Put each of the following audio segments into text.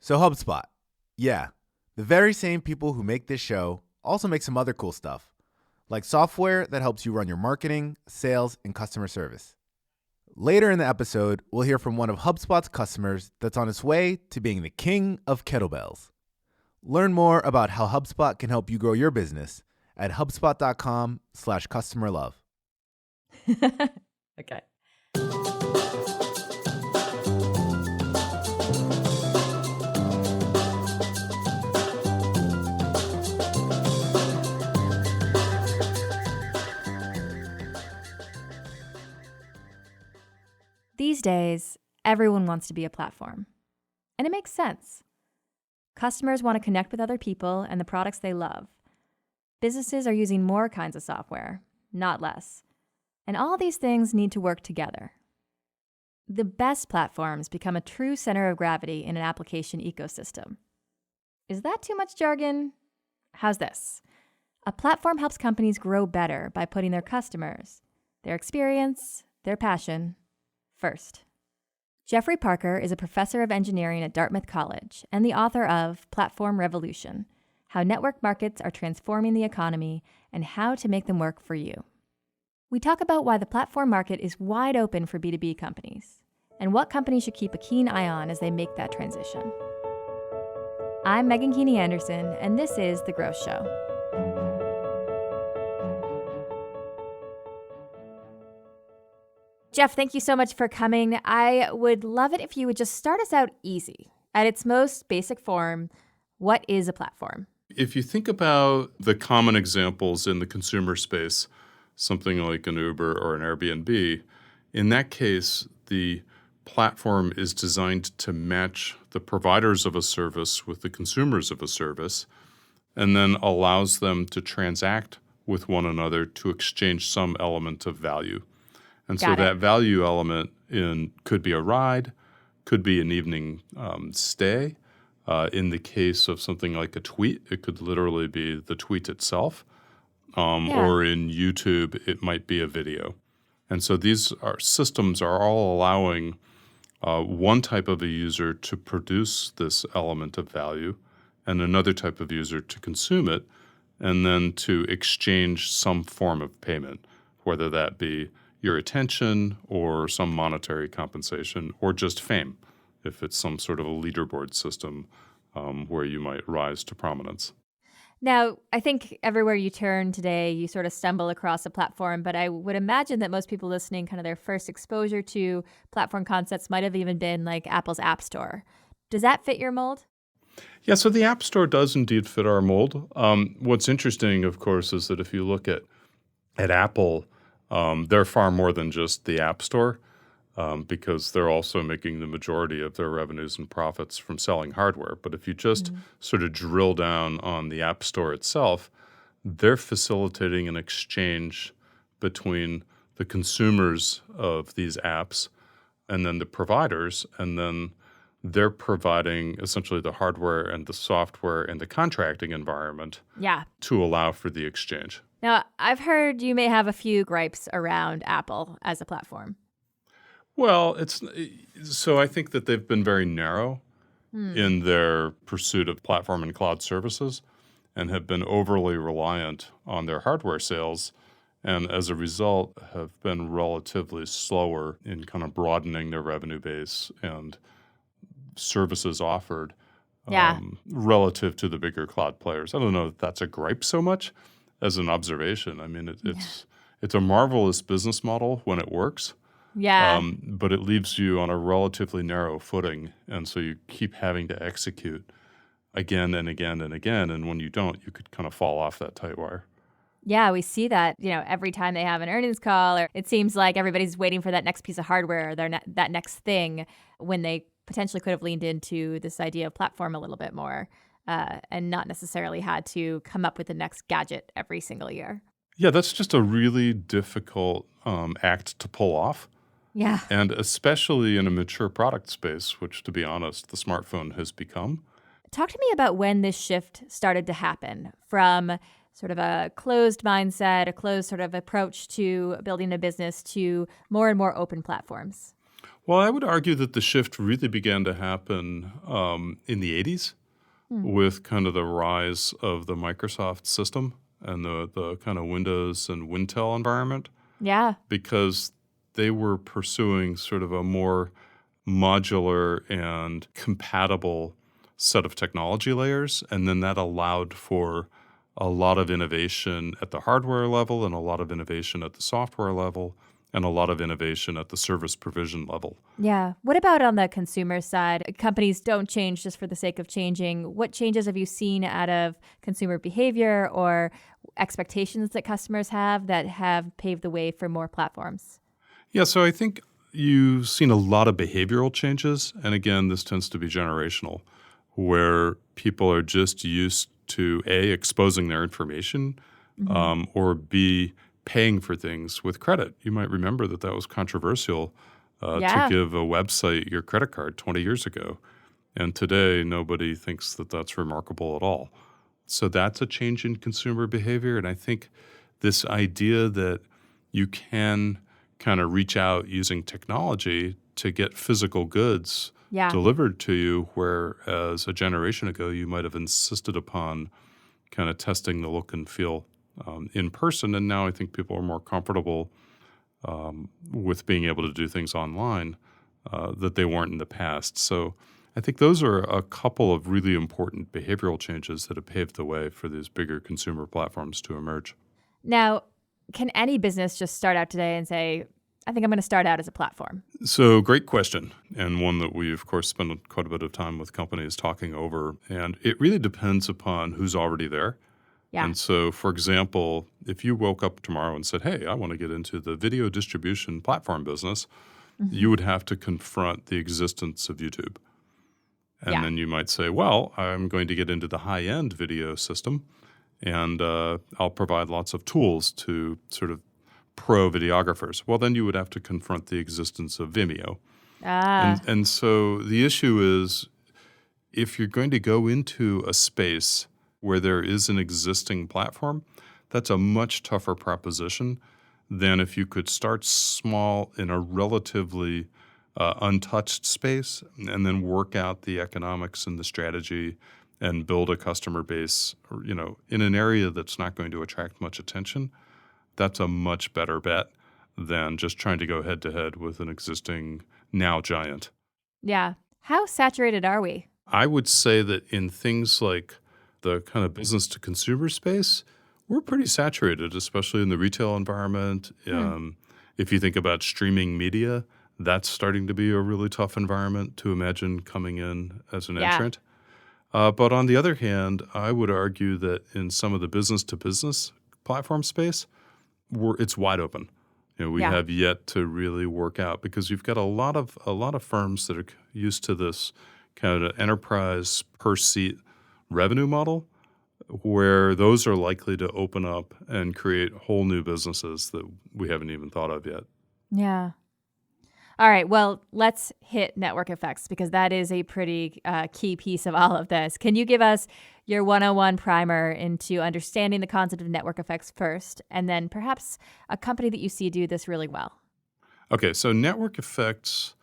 So HubSpot. Yeah, the very same people who make this show also make some other cool stuff, like software that helps you run your marketing, sales, and customer service. Later in the episode, we'll hear from one of HubSpot's customers that's on its way to being the king of kettlebells. Learn more about how HubSpot can help you grow your business at hubspot.com/customerlove. Okay. These days, everyone wants to be a platform. And it makes sense. Customers want to connect with other people and the products they love. Businesses are using more kinds of software, not less. And all these things need to work together. The best platforms become a true center of gravity in an application ecosystem. Is that too much jargon? How's this? A platform helps companies grow better by putting their customers, their experience, their passion first. Geoffrey Parker is a professor of engineering at Dartmouth College and the author of Platform Revolution: How Network Markets Are Transforming the Economy and How to Make Them Work for You. We talk about why the platform market is wide open for B2B companies and what companies should keep a keen eye on as they make that transition. I'm Megan Keeney Anderson, and this is The Growth Show. Jeff, thank you so much for coming. I would love it if you would just start us out easy. At its most basic form, what is a platform? If you think about the common examples in the consumer space, something like an Uber or an Airbnb, in that case, the platform is designed to match the providers of a service with the consumers of a service, and then allows them to transact with one another to exchange some element of value. And so that value element could be a ride, could be an evening stay. In the case of something like a tweet, it could literally be the tweet itself. Or in YouTube, it might be a video. And so these systems are all allowing one type of a user to produce this element of value and another type of user to consume it and then to exchange some form of payment, whether that be your attention or some monetary compensation or just fame, if it's some sort of a leaderboard system where you might rise to prominence. Now, I think everywhere you turn today, you sort of stumble across a platform, but I would imagine that most people listening, kind of their first exposure to platform concepts might have even been like Apple's App Store. Does that fit your mold? Yeah, so the App Store does indeed fit our mold. What's interesting, of course, is that if you look at Apple, they're far more than just the App Store because they're also making the majority of their revenues and profits from selling hardware. But if you just sort of drill down on the App Store itself, they're facilitating an exchange between the consumers of these apps and then the providers, and then they're providing essentially the hardware and the software and the contracting environment to allow for the exchange. Now, I've heard you may have a few gripes around Apple as a platform. Well, so I think that they've been very narrow in their pursuit of platform and cloud services and have been overly reliant on their hardware sales, and as a result have been relatively slower in kind of broadening their revenue base and services offered relative to the bigger cloud players. I don't know if that's a gripe so much as an observation. I mean, it's a marvelous business model when it works. Yeah. But it leaves you on a relatively narrow footing, and so you keep having to execute again and again and again, and when you don't, you could kind of fall off that tight wire. Yeah, we see that, every time they have an earnings call, or it seems like everybody's waiting for that next piece of hardware or that next thing when they potentially could have leaned into this idea of platform a little bit more and not necessarily had to come up with the next gadget every single year. Yeah, that's just a really difficult act to pull off. Yeah. And especially in a mature product space, which, to be honest, the smartphone has become. Talk to me about when this shift started to happen from sort of a closed mindset, a closed sort of approach to building a business to more and more open platforms. Well, I would argue that the shift really began to happen in the 80s with kind of the rise of the Microsoft system and the kind of Windows and Wintel environment, Yeah. because they were pursuing sort of a more modular and compatible set of technology layers. And then that allowed for a lot of innovation at the hardware level and a lot of innovation at the software level and a lot of innovation at the service provision level. Yeah. What about on the consumer side? Companies don't change just for the sake of changing. What changes have you seen out of consumer behavior or expectations that customers have that have paved the way for more platforms? Yeah, so I think you've seen a lot of behavioral changes. And again, this tends to be generational, where people are just used to A, exposing their information, or B, paying for things with credit. You might remember that was controversial to Yeah. give a website your credit card 20 years ago. And today, nobody thinks that that's remarkable at all. So that's a change in consumer behavior. And I think this idea that you can kind of reach out using technology to get physical goods Yeah. delivered to you, whereas a generation ago, you might have insisted upon kind of testing the look and feel in person. And now I think people are more comfortable with being able to do things online that they weren't in the past. So I think those are a couple of really important behavioral changes that have paved the way for these bigger consumer platforms to emerge. Now, can any business just start out today and say, I think I'm going to start out as a platform? So great question, and one that we, of course, spend quite a bit of time with companies talking over. And it really depends upon who's already there. Yeah. And so, for example, if you woke up tomorrow and said, hey, I want to get into the video distribution platform business, you would have to confront the existence of YouTube. And Yeah. then you might say, well, I'm going to get into the high-end video system, and I'll provide lots of tools to sort of pro videographers. Well, then you would have to confront the existence of Vimeo. And so the issue is, if you're going to go into a space where there is an existing platform, that's a much tougher proposition than if you could start small in a relatively untouched space and then work out the economics and the strategy and build a customer base, in an area that's not going to attract much attention. That's a much better bet than just trying to go head to head with an existing now giant. Yeah. How saturated are we? I would say that in things like the kind of business to consumer space, we're pretty saturated, especially in the retail environment. If you think about streaming media, that's starting to be a really tough environment to imagine coming in as an entrant. But on the other hand, I would argue that in some of the business to business platform space, it's wide open. We have yet to really work out, because you've got a lot of firms that are used to this kind of enterprise per seat revenue model, where those are likely to open up and create whole new businesses that we haven't even thought of yet. Yeah. All right. Well, let's hit network effects, because that is a pretty key piece of all of this. Can you give us your 101 primer into understanding the concept of network effects first, and then perhaps a company that you see do this really well? Okay, so network effects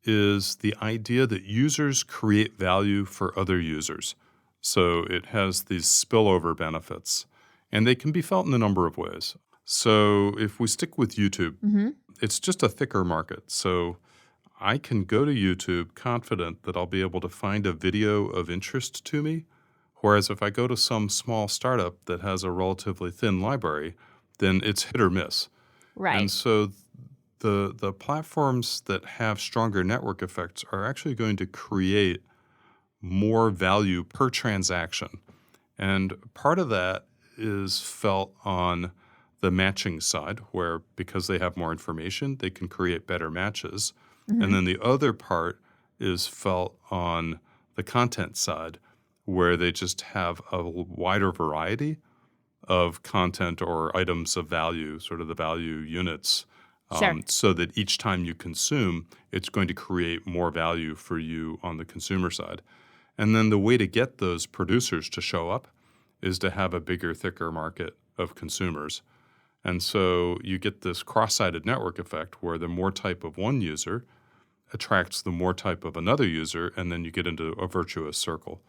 is the idea that users create value for other users. So it has these spillover benefits, and they can be felt in a number of ways. So if we stick with YouTube, it's just a thicker market. So I can go to YouTube confident that I'll be able to find a video of interest to me. Whereas if I go to some small startup that has a relatively thin library, then it's hit or miss. Right. And so the platforms that have stronger network effects are actually going to create more value per transaction. And part of that is felt on the matching side, where because they have more information, they can create better matches. And then the other part is felt on the content side, where they just have a wider variety of content or items of value, sort of the value units, Sure. so that each time you consume, it's going to create more value for you on the consumer side. And then the way to get those producers to show up is to have a bigger, thicker market of consumers. And so you get this cross-sided network effect where the more type of one user attracts the more type of another user, and then you get into a virtuous circle.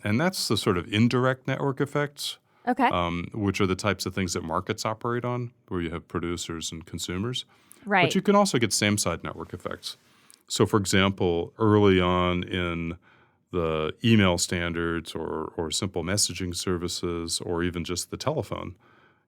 And that's the sort of indirect network effects, Okay. which are the types of things that markets operate on, where you have producers and consumers. Right. But you can also get same-side network effects. So, for example, early on in the email standards or simple messaging services or even just the telephone,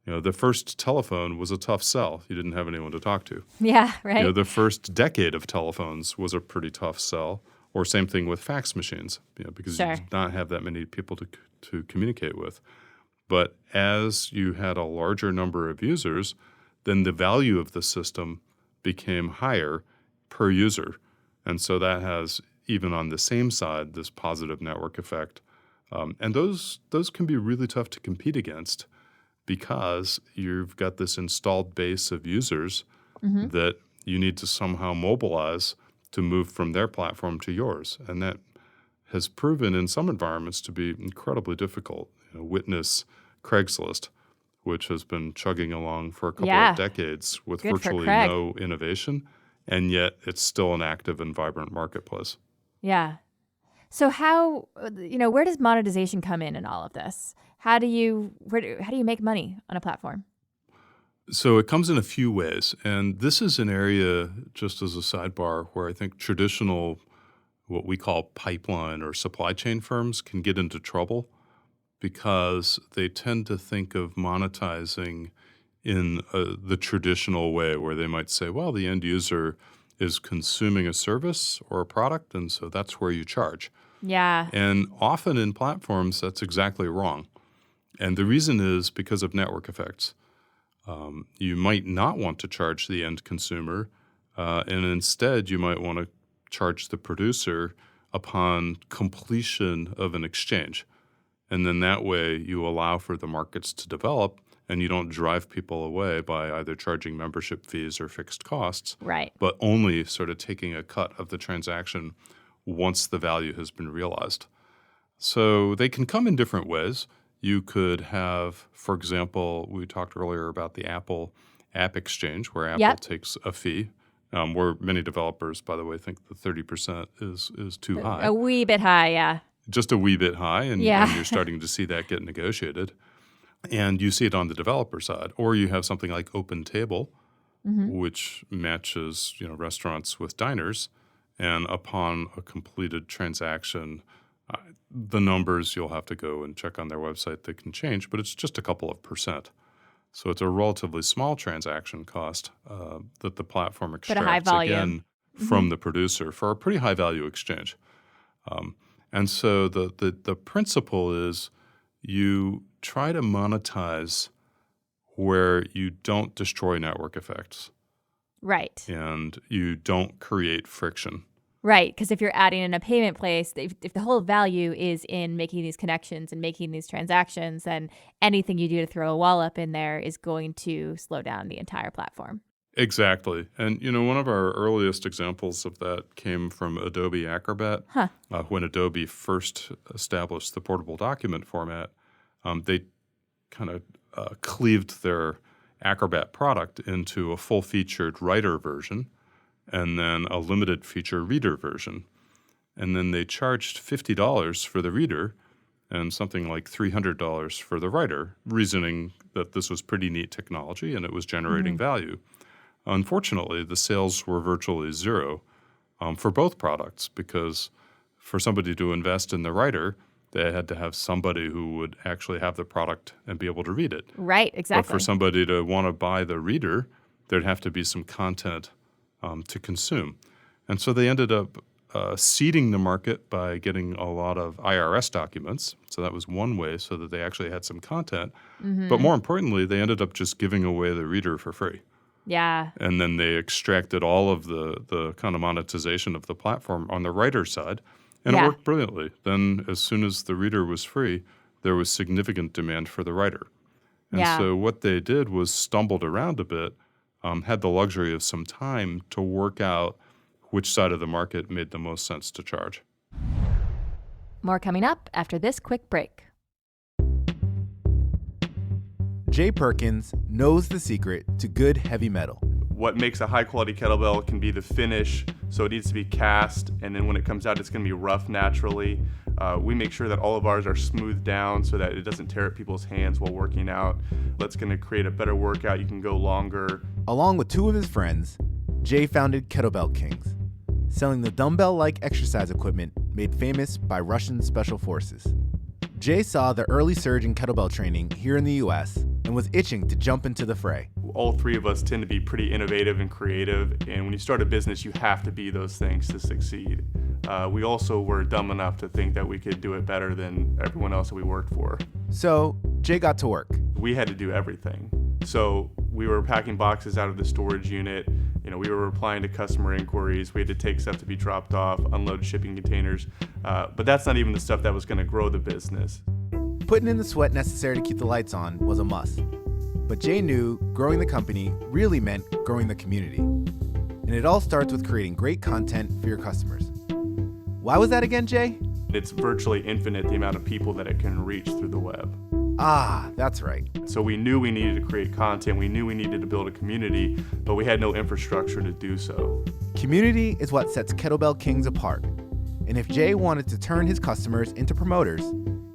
the first telephone was a tough sell. You didn't have anyone to talk to. Yeah, right. The first decade of telephones was a pretty tough sell. Or same thing with fax machines, because Sure. you did not have that many people to communicate with. But as you had a larger number of users, then the value of the system became higher per user. And so that has, even on the same side, this positive network effect. And those can be really tough to compete against because you've got this installed base of users that you need to somehow mobilize to move from their platform to yours. And that has proven in some environments to be incredibly difficult. Witness Craigslist, which has been chugging along for a couple of decades with Good for virtually Craig. no innovation, and yet it's still an active and vibrant marketplace. Yeah. So how, where does monetization come in all of this? How do you make money on a platform? So it comes in a few ways, and this is an area, just as a sidebar, where I think traditional, what we call pipeline or supply chain firms can get into trouble because they tend to think of monetizing in the traditional way where they might say, well, the end user is consuming a service or a product, and so that's where you charge. Yeah. And often in platforms, that's exactly wrong. And the reason is because of network effects. You might not want to charge the end consumer, and instead you might want to charge the producer upon completion of an exchange. And then that way you allow for the markets to develop and you don't drive people away by either charging membership fees or fixed costs, Right. but only sort of taking a cut of the transaction once the value has been realized. So they can come in different ways. You could have, for example, we talked earlier about the Apple App Exchange, where Apple takes a fee, where many developers, by the way, think the 30% is too high. A wee bit high, yeah. Just a wee bit high, and you're starting to see that get negotiated. And you see it on the developer side. Or you have something like OpenTable, which matches restaurants with diners, and upon a completed transaction, the numbers, you'll have to go and check on their website. They can change, but it's just a couple of percent. So it's a relatively small transaction cost that the platform extracts, high volume. again, from the producer for a pretty high-value exchange. And so the principle is you try to monetize where you don't destroy network effects. Right. And you don't create friction. Right, because if you're adding in a payment place, if the whole value is in making these connections and making these transactions, then anything you do to throw a wall up in there is going to slow down the entire platform. Exactly. And, one of our earliest examples of that came from Adobe Acrobat. When Adobe first established the portable document format, they kind of cleaved their Acrobat product into a full-featured writer version and then a limited feature reader version. And then they charged $50 for the reader and something like $300 for the writer, reasoning that this was pretty neat technology and it was generating value. Unfortunately, the sales were virtually zero for both products because for somebody to invest in the writer, they had to have somebody who would actually have the product and be able to read it. Right, exactly. But for somebody to want to buy the reader, there'd have to be some content to consume. And so they ended up seeding the market by getting a lot of IRS documents. So that was one way so that they actually had some content. But more importantly, they ended up just giving away the reader for free. Yeah. And then they extracted all of the kind of monetization of the platform on the writer side. And it worked brilliantly. Then as soon as the reader was free, there was significant demand for the writer. And so what they did was stumbled around a bit, had the luxury of some time to work out which side of the market made the most sense to charge. More coming up after this quick break. Jay Perkins knows the secret to good heavy metal. What makes a high quality kettlebell can be the finish, so it needs to be cast, and then when it comes out it's going to be rough naturally. We make sure that all of ours are smoothed down so that it doesn't tear at people's hands while working out. That's going to create a better workout. You can go longer. Along with two of his friends, Jay founded Kettlebell Kings, selling the dumbbell-like exercise equipment made famous by Russian special forces. Jay saw the early surge in kettlebell training here in the US and was itching to jump into the fray. All three of us tend to be pretty innovative and creative, and when you start a business, you have to be those things to succeed. We also were dumb enough to think that we could do it better than everyone else that we worked for. So Jay got to work. We had to do everything. So we were packing boxes out of the storage unit. We were replying to customer inquiries. We had to take stuff to be dropped off, unload shipping containers. But that's not even the stuff that was going to grow the business. Putting in the sweat necessary to keep the lights on was a must. But Jay knew growing the company really meant growing the community. And it all starts with creating great content for your customers. Why was that again, Jay? It's virtually infinite, the amount of people that it can reach through the web. Ah, that's right. So we knew we needed to create content, we knew we needed to build a community, but we had no infrastructure to do so. Community is what sets Kettlebell Kings apart. And if Jay wanted to turn his customers into promoters,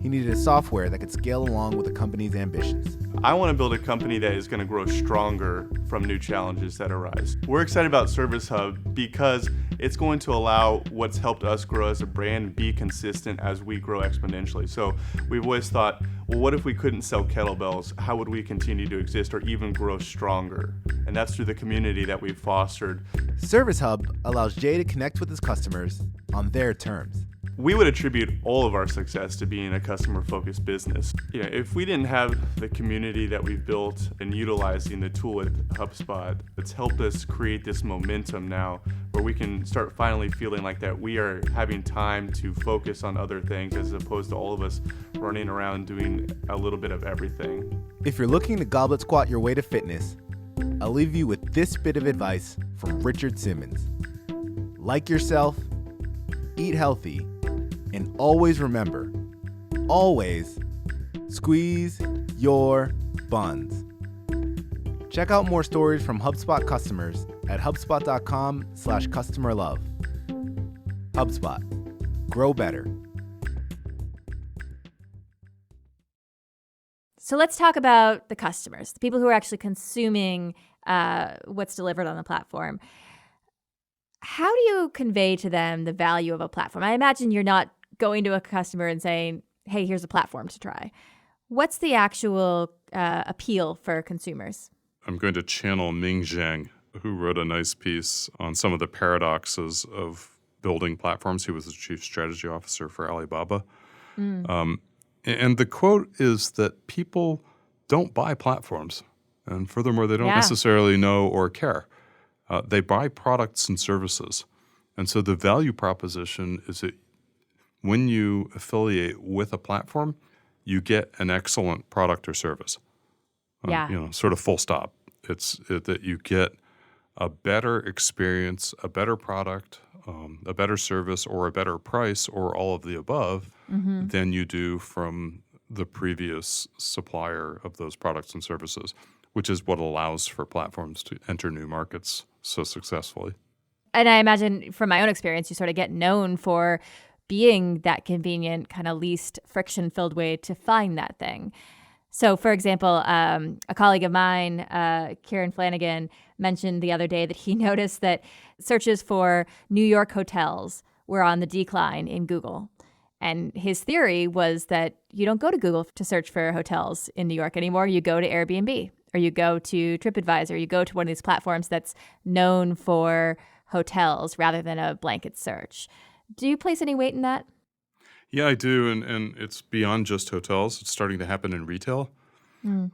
he needed a software that could scale along with the company's ambitions. I want to build a company that is going to grow stronger from new challenges that arise. We're excited about Service Hub because it's going to allow what's helped us grow as a brand be consistent as we grow exponentially. So we've always thought, well, what if we couldn't sell kettlebells? How would we continue to exist or even grow stronger? And that's through the community that we've fostered. Service Hub allows Jay to connect with his customers on their terms. We would attribute all of our success to being a customer-focused business. If we didn't have the community that we've built and utilizing the tool at HubSpot, it's helped us create this momentum now where we can start finally feeling like that we are having time to focus on other things as opposed to all of us running around doing a little bit of everything. If you're looking to goblet squat your way to fitness, I'll leave you with this bit of advice from Richard Simmons. Like yourself, eat healthy, and always remember, always squeeze your buns. Check out more stories from HubSpot customers at hubspot.com/customerlove. HubSpot. Grow better. So let's talk about the customers, the people who are actually consuming what's delivered on the platform. How do you convey to them the value of a platform? I imagine you're not going to a customer and saying, hey, here's a platform to try. What's the actual appeal for consumers? I'm going to channel Ming Zhang, who wrote a nice piece on some of the paradoxes of building platforms. He was the chief strategy officer for Alibaba. And the quote is that people don't buy platforms. And furthermore, they don't necessarily know or care. They buy products and services. And so the value proposition is that when you affiliate with a platform, you get an excellent product or service. Sort of full stop. It's that you get a better experience, a better product, a better service, or a better price, or all of the above than you do from the previous supplier of those products and services, which is what allows for platforms to enter new markets so successfully. And I imagine from my own experience, you sort of get known for being that convenient, kind of least friction-filled way to find that thing. So, for example, a colleague of mine, Kieran Flanagan, mentioned the other day that he noticed that searches for New York hotels were on the decline in Google. And his theory was that you don't go to Google to search for hotels in New York anymore. You go to Airbnb, or you go to TripAdvisor, you go to one of these platforms that's known for hotels rather than a blanket search. Do you place any weight in that? Yeah, I do, and it's beyond just hotels. It's starting to happen in retail,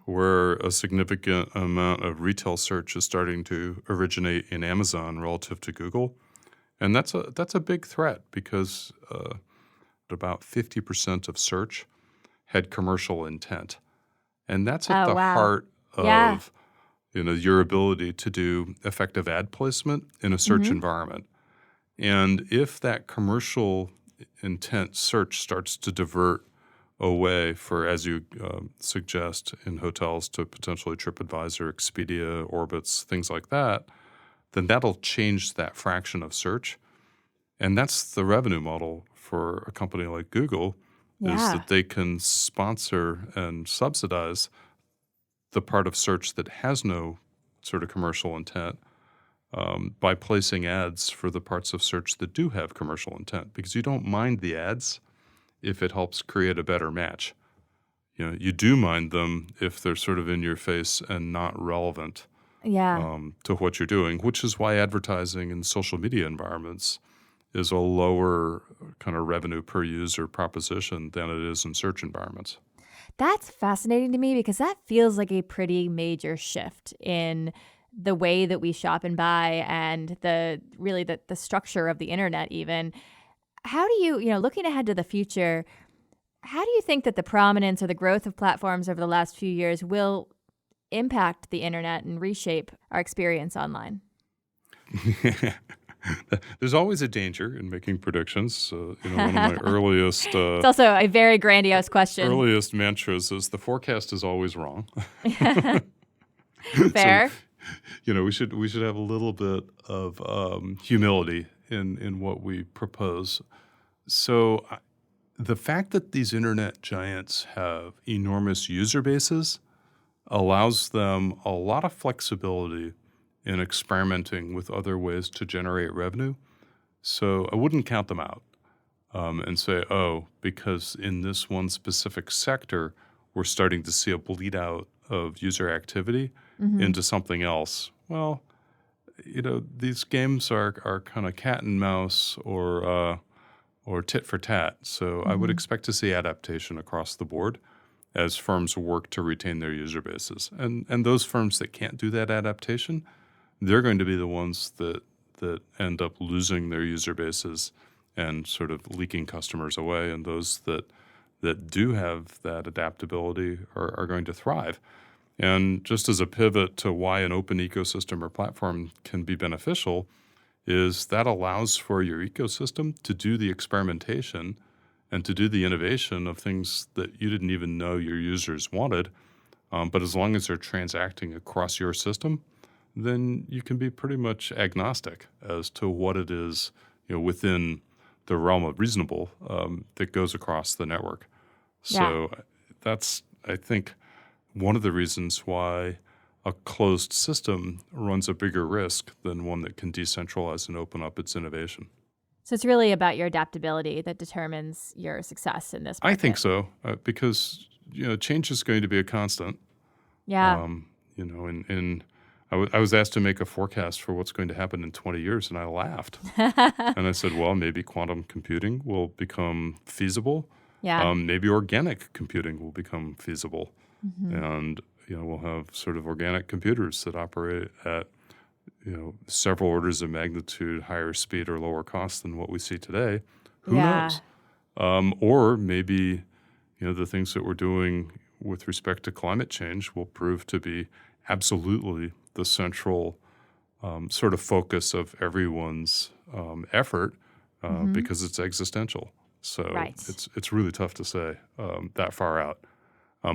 where a significant amount of retail search is starting to originate in Amazon relative to Google. And that's a big threat because about 50% of search had commercial intent. And that's at the heart of your ability to do effective ad placement in a search environment. And if that commercial intent search starts to divert away for, as you suggest, in hotels to potentially TripAdvisor, Expedia, Orbitz, things like that, then that'll change that fraction of search. And that's the revenue model for a company like Google, is that they can sponsor and subsidize the part of search that has no sort of commercial intent by placing ads for the parts of search that do have commercial intent, because you don't mind the ads if it helps create a better match. You do mind them if they're sort of in your face and not relevant to what you're doing, which is why advertising in social media environments is a lower kind of revenue per user proposition than it is in search environments. That's fascinating to me because that feels like a pretty major shift in the way that we shop and buy and the structure of the internet even. How do you, looking ahead to the future, how do you think that the prominence or the growth of platforms over the last few years will impact the internet and reshape our experience online? There's always a danger in making predictions. One of my earliest it's also a very grandiose question. Earliest mantras is the forecast is always wrong. Fair. So, we should have a little bit of humility in what we propose. So the fact that these internet giants have enormous user bases allows them a lot of flexibility in experimenting with other ways to generate revenue. So I wouldn't count them out and say, because in this one specific sector, we're starting to see a bleed out of user activity into something else. Well, these games are kind of cat and mouse or tit for tat. So I would expect to see adaptation across the board as firms work to retain their user bases. And those firms that can't do that adaptation, they're going to be the ones that end up losing their user bases and sort of leaking customers away. And those that do have that adaptability are going to thrive. And just as a pivot to why an open ecosystem or platform can be beneficial is that allows for your ecosystem to do the experimentation and to do the innovation of things that you didn't even know your users wanted. But as long as they're transacting across your system, then you can be pretty much agnostic as to what it is, within the realm of reasonable that goes across the network. So that's, I think, one of the reasons why a closed system runs a bigger risk than one that can decentralize and open up its innovation. So it's really about your adaptability that determines your success in this market. I think so, because change is going to be a constant. Yeah. I was asked to make a forecast for what's going to happen in 20 years, and I laughed. And I said, well, maybe quantum computing will become feasible. Yeah. Maybe organic computing will become feasible. And we'll have sort of organic computers that operate at several orders of magnitude higher speed or lower cost than what we see today. Who knows? Or maybe the things that we're doing with respect to climate change will prove to be absolutely the central sort of focus of everyone's effort because it's existential. So it's really tough to say that far out.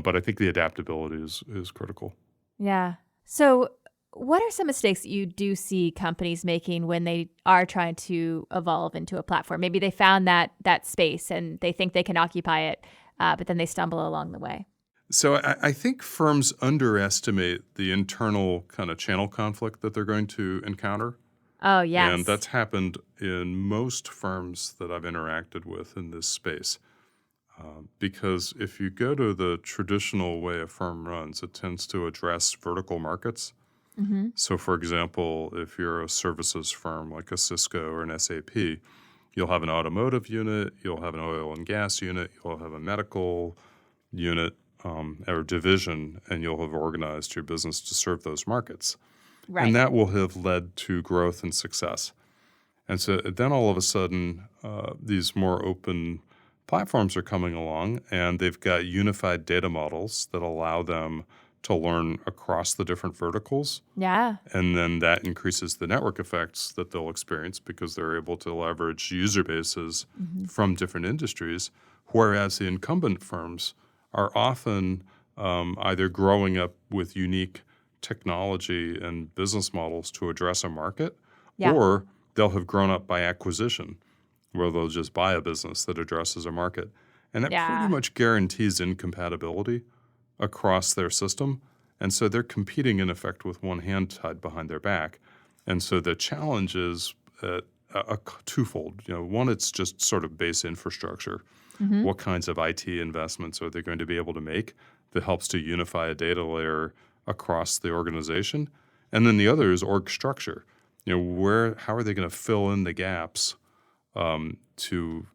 But I think the adaptability is critical. Yeah. So what are some mistakes that you do see companies making when they are trying to evolve into a platform? Maybe they found that space and they think they can occupy it, but then they stumble along the way. So I think firms underestimate the internal kind of channel conflict that they're going to encounter. Oh, yes. And that's happened in most firms that I've interacted with in this space. Because if you go to the traditional way a firm runs, it tends to address vertical markets. So, for example, if you're a services firm like a Cisco or an SAP, you'll have an automotive unit, you'll have an oil and gas unit, you'll have a medical unit or division, and you'll have organized your business to serve those markets. Right. And that will have led to growth and success. And so then all of a sudden, these more open platforms are coming along, and they've got unified data models that allow them to learn across the different verticals. Yeah. And then that increases the network effects that they'll experience because they're able to leverage user bases from different industries, whereas the incumbent firms are often either growing up with unique technology and business models to address a market, Yeah. or they'll have grown up by acquisition, where they'll just buy a business that addresses a market. And that Yeah. pretty much guarantees incompatibility across their system. And so they're competing, in effect, with one hand tied behind their back. And so the challenge is a twofold. One, it's just sort of base infrastructure. Mm-hmm. What kinds of IT investments are they going to be able to make that helps to unify a data layer across the organization? And then the other is org structure. How are they going to fill in the gaps to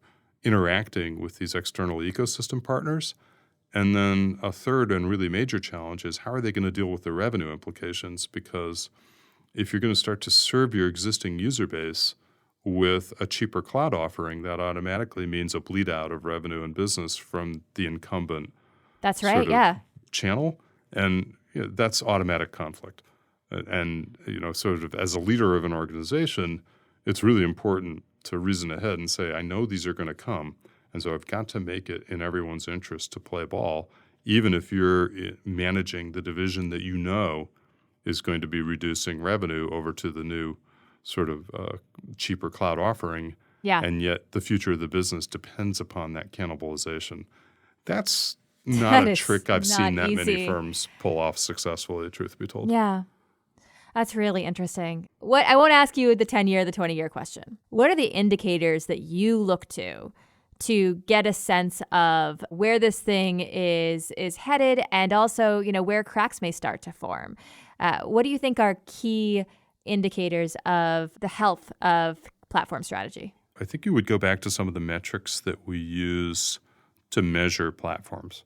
interacting with these external ecosystem partners? And then a third and really major challenge is how are they going to deal with the revenue implications? Because if you're going to start to serve your existing user base with a cheaper cloud offering, that automatically means a bleed out of revenue and business from the incumbent That's right, sort of yeah. channel. And that's automatic conflict. And sort of as a leader of an organization, it's really important to reason ahead and say, I know these are going to come. And so I've got to make it in everyone's interest to play ball, even if you're managing the division that is going to be reducing revenue over to the new sort of cheaper cloud offering. Yeah. And yet the future of the business depends upon that cannibalization. That's not That a is trick I've seen not that many easy. firms pull off successfully, truth be told. Yeah. That's really interesting. I won't ask you the 10-year, the 20-year question. What are the indicators that you look to get a sense of where this thing is headed, and also, where cracks may start to form? What do you think are key indicators of the health of platform strategy? I think you would go back to some of the metrics that we use to measure platforms.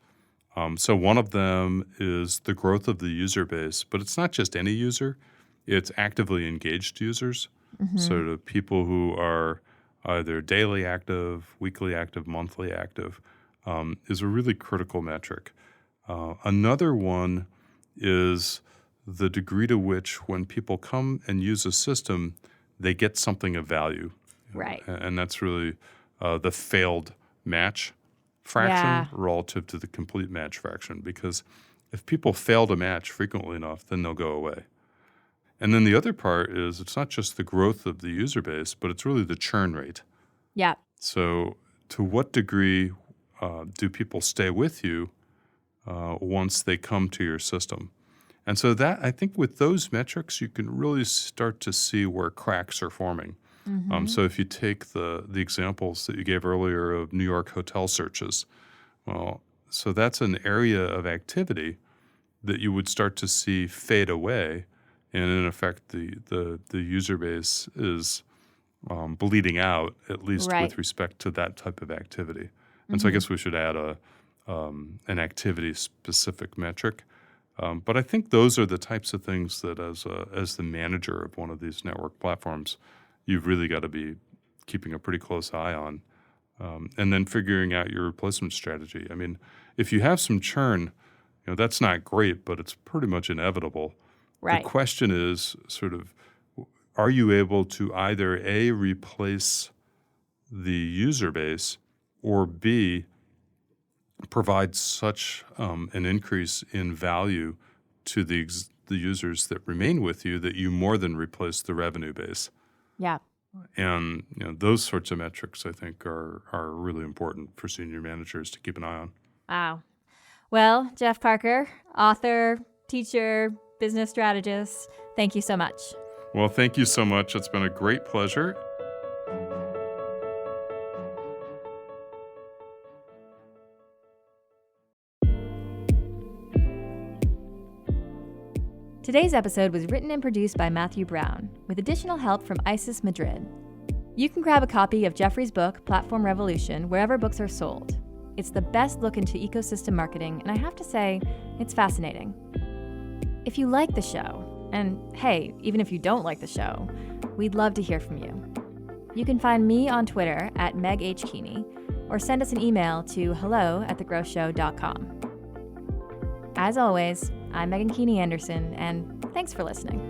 So one of them is the growth of the user base, but it's not just any user. It's actively engaged users, sort of people who are either daily active, weekly active, monthly active, is a really critical metric. Another one is the degree to which when people come and use a system, they get something of value. Right. And that's really the failed match fraction relative to the complete match fraction. Because if people fail to match frequently enough, then they'll go away. And then the other part is it's not just the growth of the user base, but it's really the churn rate. Yeah. So to what degree do people stay with you once they come to your system? And so that, I think with those metrics, you can really start to see where cracks are forming. So if you take the examples that you gave earlier of New York hotel searches, well, so that's an area of activity that you would start to see fade away. And in effect, the user base is bleeding out, at least with respect to that type of activity. And so I guess we should add an activity-specific metric. But I think those are the types of things that as the manager of one of these network platforms, you've really got to be keeping a pretty close eye on. And then figuring out your replacement strategy. I mean, if you have some churn, that's not great, but it's pretty much inevitable. Right. The question is sort of, are you able to either A, replace the user base, or B, provide such an increase in value to the users that remain with you that you more than replace the revenue base? Yeah. And those sorts of metrics, I think, are really important for senior managers to keep an eye on. Wow. Well, Geoff Parker, author, teacher, business strategist, thank you so much. Well, thank you so much. It's been a great pleasure. Today's episode was written and produced by Matthew Brown, with additional help from Isis Madrid. You can grab a copy of Geoffrey's book, Platform Revolution, wherever books are sold. It's the best look into ecosystem marketing, and I have to say, it's fascinating. If you like the show, and hey, even if you don't like the show, we'd love to hear from you. You can find me on Twitter at Meg H. Keeney, or send us an email to hello@thegrowthshow.com. As always, I'm Megan Keeney Anderson, and thanks for listening.